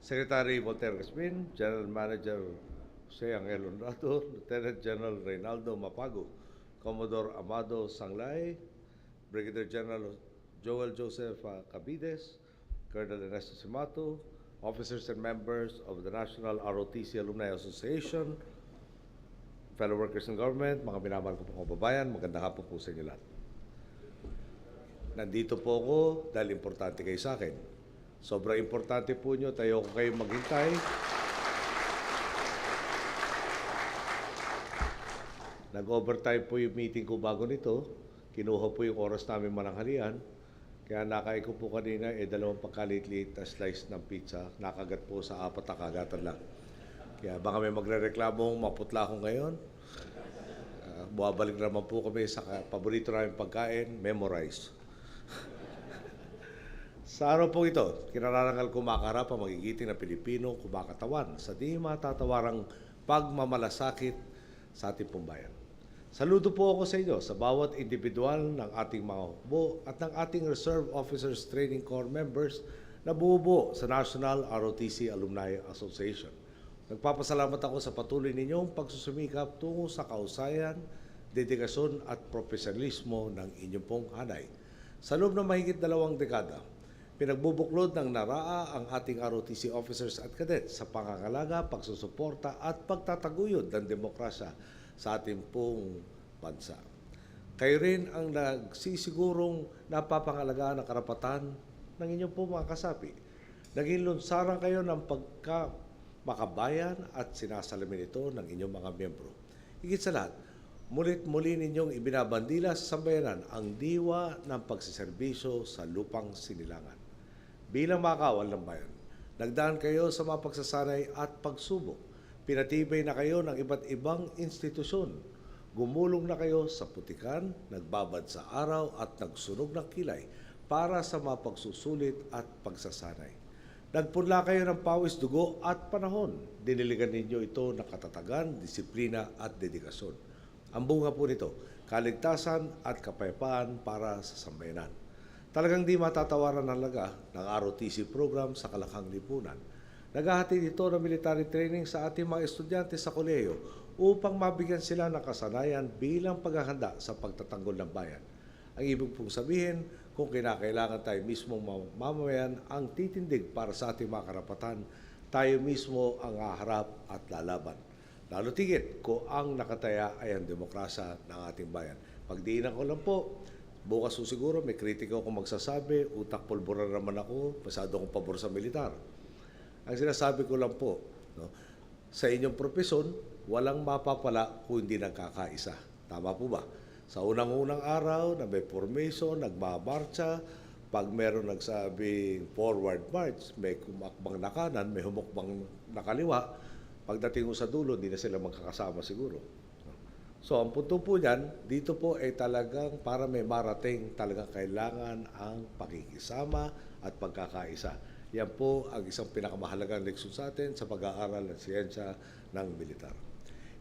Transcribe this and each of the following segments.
Secretary Voltaire Gasmin, General Manager Jose Angel Honrado, Lieutenant General Reynaldo Mapago, Commodore Amado Sanglay, Brigadier General Joel Joseph Cabides, Colonel Ernesto Simato, officers and members of the National ROTC Alumni Association, fellow workers in government, mga minamahal ko pong kababayan, magandang hapon po sa inyo lahat. Nandito po ako dahil importante kayo sa akin. Sobrang importante po nyo, tayo ko kayong maghintay. Nag-overtime po yung meeting ko bago nito. Kinuha po yung oras namin mananghalian. Kaya nakain ko po kanina, 2 pagkalit-lit na slice ng pizza. Nakagat po sa 4 na kagatan lang. Kaya baka may magre-reklamo maputla ako ngayon. Buwabalik naman po kami sa paborito namin pagkain, memorize. Sa araw po ito, kinararangal ko makaharap ang magigiting na Pilipino kumakatawan sa di matatawarang pagmamalasakit sa ating pumbayan. Saludo po ako sa inyo sa bawat individual ng ating mga hukbo at ng ating Reserve Officers Training Corps members na buo sa National ROTC Alumni Association. Nagpapasalamat ako sa patuloy ninyong pagsusumikap tungo sa kausayan, dedikasyon at profesionalismo ng inyong pong hanay. Sa loob ng mahigit 2 dekada, pinagbubuklod ng naraa ang ating ROTC officers at cadets sa pangangalaga, pagsusuporta at pagtataguyod ng demokrasya sa ating pong bansa. Kayo rin ang nagsisigurong napapangalagaan ang karapatan ng inyong pong mga kasapi. Naging lunsaran kayo ng makabayan at sinasalamin ito ng inyong mga miyembro. Higit sa lahat, mulit-muli ninyong ibinabandila sa sambayanan ang diwa ng pagsiservisyo sa lupang sinilangan. Bilang mga kawal ng bayan, nagdaan kayo sa mga pagsasanay at pagsubok. Pinatibay na kayo ng iba't ibang institusyon. Gumulong na kayo sa putikan, nagbabad sa araw at nagsunog ng kilay para sa mga pagsusulit at pagsasanay. Nagpunla kayo ng pawis, dugo at panahon. Diniligan ninyo ito ng katatagan, disiplina at dedikasyon. Ang bunga po nito, kaligtasan at kapayapaan para sa sambayanan. Talagang di matatawaran ang laga ng ROTC program sa Kalakhang Lipunan. Naghahatid ito ng military training sa ating mga estudyante sa kolehiyo upang mabigyan sila ng kasanayan bilang paghahanda sa pagtatanggol ng bayan. Ang ibig pong sabihin, kung kinakailangan tayo mismo mamamayan ang titindig para sa ating mga karapatan, tayo mismo ang haharap at lalaban. Lalo tigit kung ang nakataya ay ang demokrasya ng ating bayan. Pagdiinan ko lang po, bukas po siguro may kritiko akong magsasabi, utak pulbura naman ako, pasado akong pabor sa militar. Ang sinasabi ko lang po, no, sa inyong propesyon, walang mapapala kung hindi nagkakaisa. Tama po ba? Sa unang-unang araw na may formation, nagmamarcha, pag meron nagsabing forward march, may kumakbang na kanan, may humukbang na kaliwa, pagdating ko sa dulo, hindi na sila magkakasama siguro. So, ang punto po niyan, dito po ay talagang para may marating, talagang kailangan ang pakikisama at pagkakaisa. Yan po ang isang pinakamahalagang leksyon sa atin sa pag-aaral ng siyensya ng militar.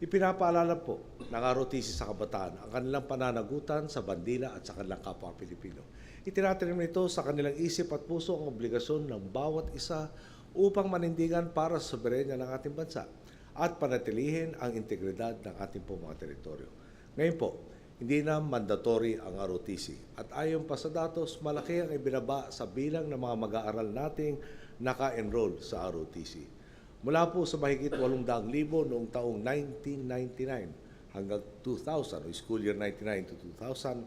Ipinapaalala po ng ROTC sa kabataan ang kanilang pananagutan sa bandila at sa kanilang kapwa Pilipino. Itinatanim nito sa kanilang isip at puso ang obligasyon ng bawat isa upang manindigan para sa soberenya ng ating bansa at panatilihin ang integridad ng ating po mga teritoryo. Ngayon po, hindi na mandatory ang ROTC at ayon pa sa datos, malaki ang ibinaba sa bilang ng mga mag-aaral nating naka-enroll sa ROTC. Mula po sa mahigit 800,000 noong taong 1999 hanggang 2000 o school year 99 to 2000,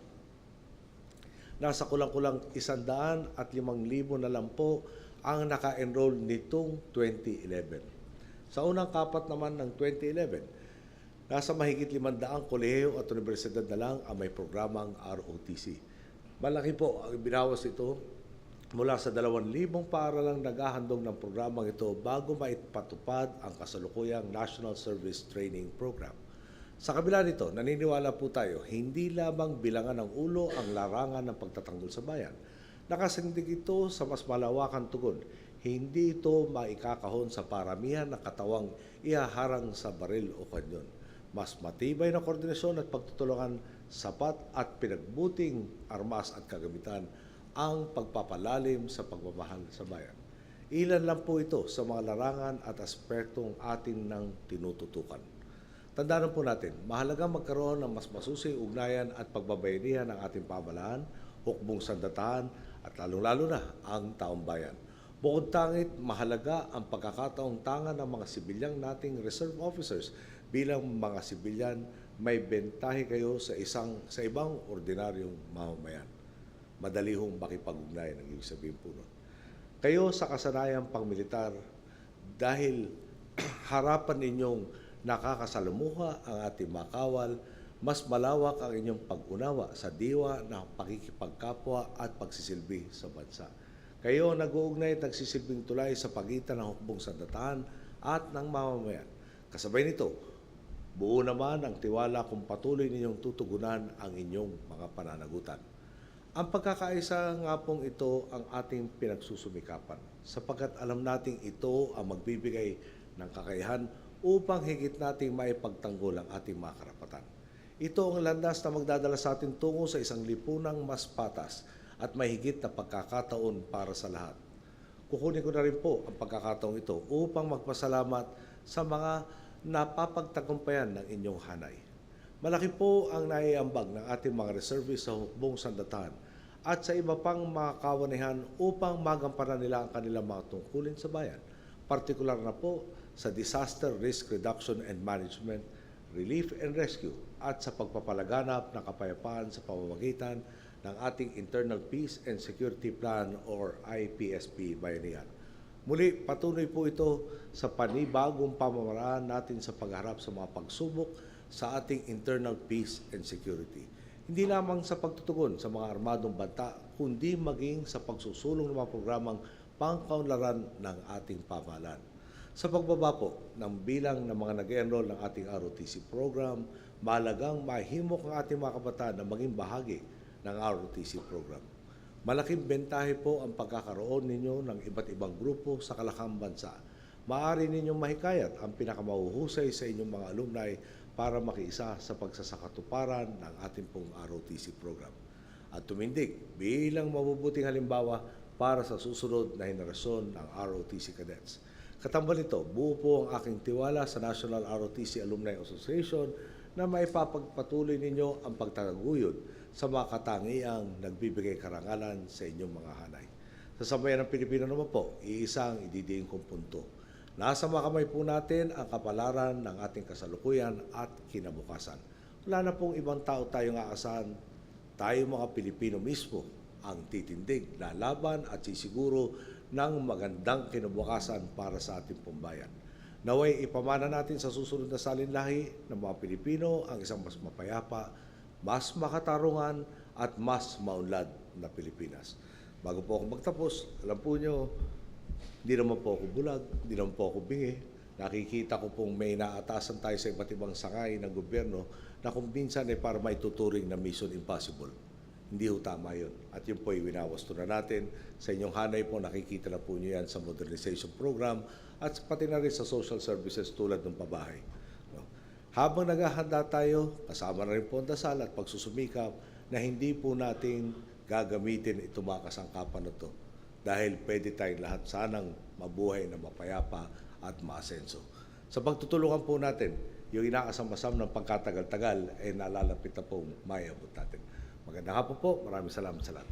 nasa kulang-kulang 105,000 na lang po ang naka-enroll nitong 2011. Sa unang kapat naman ng 2011, nasa mahigit 500 kolehiyo at universidad na lang ang may programang ROTC. Malaki po ang binawas ito mula sa 2,000 paaralang naghahandog ng programang ito bago maipatupad ang kasalukuyang National Service Training Program. Sa kabila nito, naniniwala po tayo, hindi lamang bilangan ng ulo ang larangan ng pagtatanggol sa bayan. Nakasindig ito sa mas malawakan tugon. Hindi ito maikakahon sa paramihan na katawang ihaharang sa baril o kanyon. Mas matibay na koordinasyon at pagtutulungan, sapat at pinagbuting armas at kagamitan ang pagpapalalim sa pagmamahal sa bayan. Ilan lang po ito sa mga larangan at aspektong atin ng tinututukan. Tandaan po natin, mahalaga magkaroon ng mas masusing ugnayan at pagbabayanihan ng ating pamahalaan, hukbong sandatahan at lalong-lalo na ang taong bayan. Bukod tangit, mahalaga ang pagkakataong tangan ng mga sibilyang nating reserve officers bilang mga sibilyan may bentahe kayo sa ibang ordinaryong mamamayan. Madali hong makipag-ugnayan ang ibig sabihin po nun. Kayo sa kasanayang pangmilitar dahil harapan ninyong nakakasalamuha ang ating makawal, mas malawak ang inyong pag-unawa sa diwa ng pakikipagkapwa at pagsisilbi sa bansa. Kayo nag-uugnay at nagsisilbing tulay sa pagitan ng hukbong sandatahan at ng mamamayan. Kasabay nito, buo naman ang tiwala kung patuloy ninyong tutugunan ang inyong mga pananagutan. Ang pagkakaisa nga pong ito ang ating pinagsusumikapan sapagkat alam nating ito ang magbibigay ng kakayahan upang higit nating maipagtanggol ang ating mga karapatan. Ito ang landas na magdadala sa atin tungo sa isang lipunang mas patas at may higit na pagkakataon para sa lahat. Kukunin ko na rin po ang pagkakataong ito upang magpasalamat sa mga napapagtagumpayan ng inyong hanay. Malaki po ang naiambag ng ating mga reservists sa hukbong sandatahan at sa iba pang mga kawanihan upang magampanan nila ang kanilang mga tungkulin sa bayan. Partikular na po sa Disaster Risk Reduction and Management, Relief and Rescue at sa pagpapalaganap ng kapayapaan sa pamamagitan ng ating Internal Peace and Security Plan or IPSP Bayanihan. Muli, patuloy po ito sa panibagong pamamaraan natin sa pagharap sa mga pagsubok sa ating internal peace and security. Hindi lamang sa pagtutugon sa mga armadong banta, kundi maging sa pagsusulong ng mga programang pangkaunlaran ng ating pamahalaan. Sa pagbaba po ng bilang ng mga nag-enroll ng ating ROTC program, mahalagang mahimok ang ating mga kabataan na maging bahagi ng ROTC program. Malaking bentahe po ang pagkakaroon ninyo ng iba't ibang grupo sa kalakang bansa. Maaari ninyong mahikayat ang pinakamahuhusay sa inyong mga alumni para makiisa sa pagsasakatuparan ng ating pong ROTC program at tumindig bilang mabubuting halimbawa para sa susunod na henerasyon ng ROTC cadets. Katambal nito, buo po ang aking tiwala sa National ROTC Alumni Association na maipapagpatuloy ninyo ang pagtaguyod sa mga katangiang nagbibigay karangalan sa inyong mga hanay. Sa sambayan ng Pilipino naman po, iisang ididiin kong punto. Nasa mga kamay po natin ang kapalaran ng ating kasalukuyan at kinabukasan. Wala na pong ibang tao tayong aasahan. Tayo mga Pilipino mismo ang titindig, lalaban at sisiguro ng magandang kinabukasan para sa ating pambayan. Naway ipamana natin sa susunod na salinlahi ng mga Pilipino ang isang mas mapayapa, mas makatarungan at mas maunlad na Pilipinas. Bago po ako magtapos, alam po nyo, hindi naman po ako bulag, hindi naman po ako bingi. Nakikita ko pong may naatasan tayo sa iba't ibang sangay ng gobyerno na kung minsan ay para may tuturing na mission impossible. Hindi ho tama yun. At yun po ay winawasto na natin. Sa inyong hanay po, nakikita na po nyo yan sa modernization program at pati na rin sa social services tulad ng pabahay. No? Habang naghahanda tayo, kasama na rin po ang dasal at pagsusumikap na hindi po natin gagamitin itong mga kasangkapan na ito. Dahil pwede tayong lahat sanang mabuhay na mapayapa at maasenso. Sa pagtutulungan po natin, yung inaasam-asam ng pagkatagal-tagal ay nalalapit na pong mayabot natin. Magandang hapon po. Maraming salamat sa lahat.